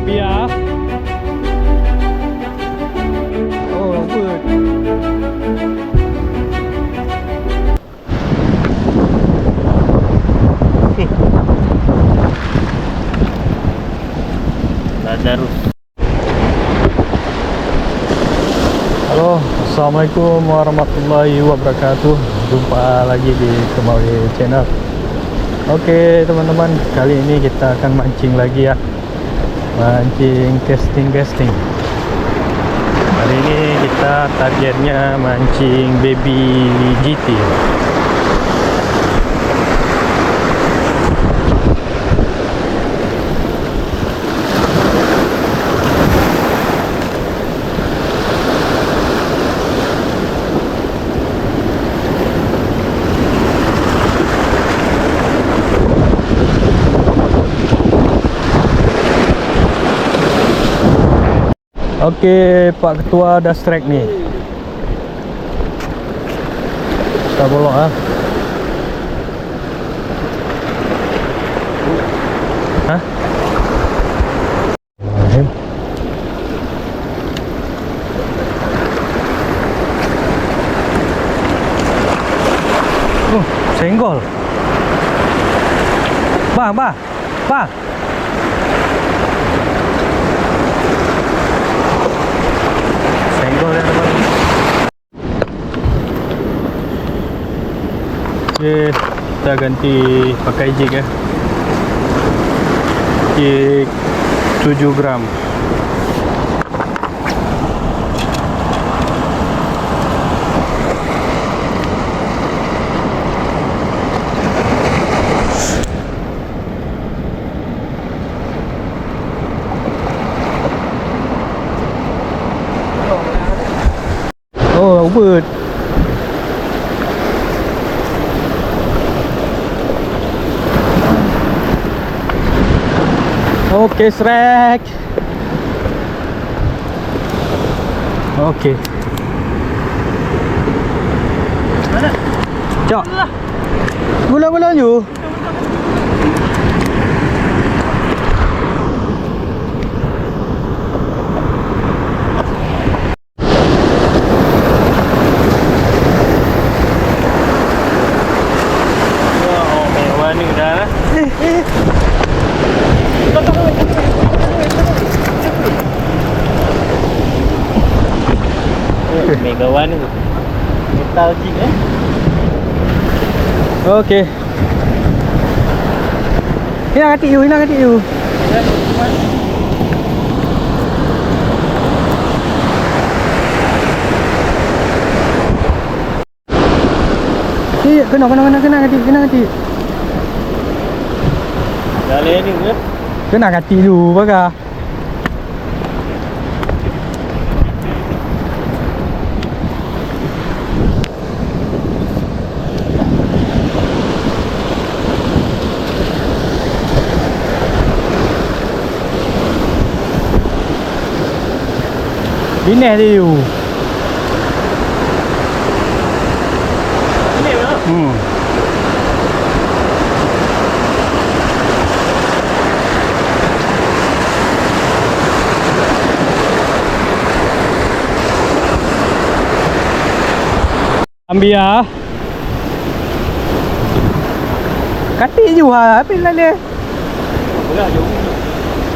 Ambil. Oh, good. Lazarus. Halo, assalamualaikum warahmatullahi wabarakatuh. Jumpa lagi di Kemawi Channel. Oke teman-teman, kali ini kita akan mancing lagi ya. Mancing casting. Hari ini kita targetnya mancing baby GT. Oke, Pak Ketua ada strike nih. Kita bolok ah. Hah? Senggol. Bang. Senggol ya teman. Oke, kita ganti pakai jig ya. Jig 7 gram. Oh, ubud. Oke, Shrek. Oke. Mana? Cok. Bola-bola you. Oh, mewah nih udah. Mega One itu. Metal jig ya. Oke. Hilang hati you. Iya, kena hati. Dale ini ya. Kena hati dulu, baga. Ini dia you. Ini ya. Ambil ya. Kati juga, apa lah dia? Enggak jauh.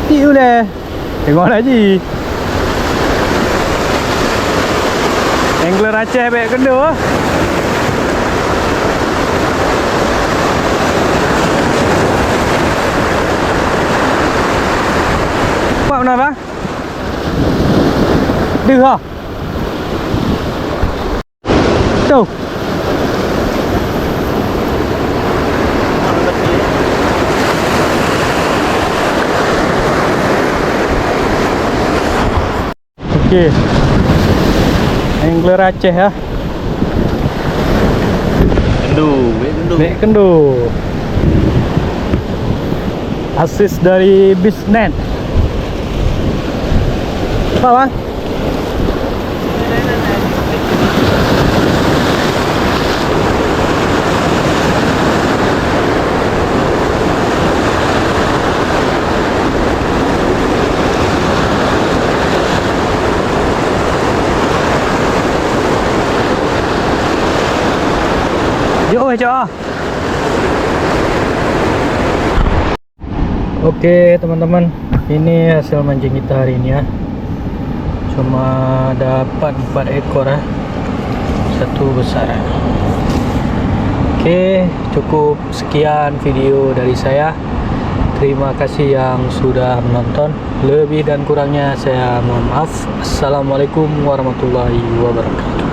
Tiu deh. Tengok lagi. Angler Aceh baik kena. Pak mana bang? Đưa hả? Đâu? Oke. Angler Aceh ya. Nek kendu. Asis dari Bisnet. Apa bang? Yuk, coba. Oke teman-teman, ini hasil mancing kita hari ini ya. Cuma dapat 4 ekor ya. Satu besar ya. Oke, cukup sekian video dari saya. Terima kasih yang sudah menonton. Lebih dan kurangnya saya mohon maaf. Assalamualaikum warahmatullahi wabarakatuh.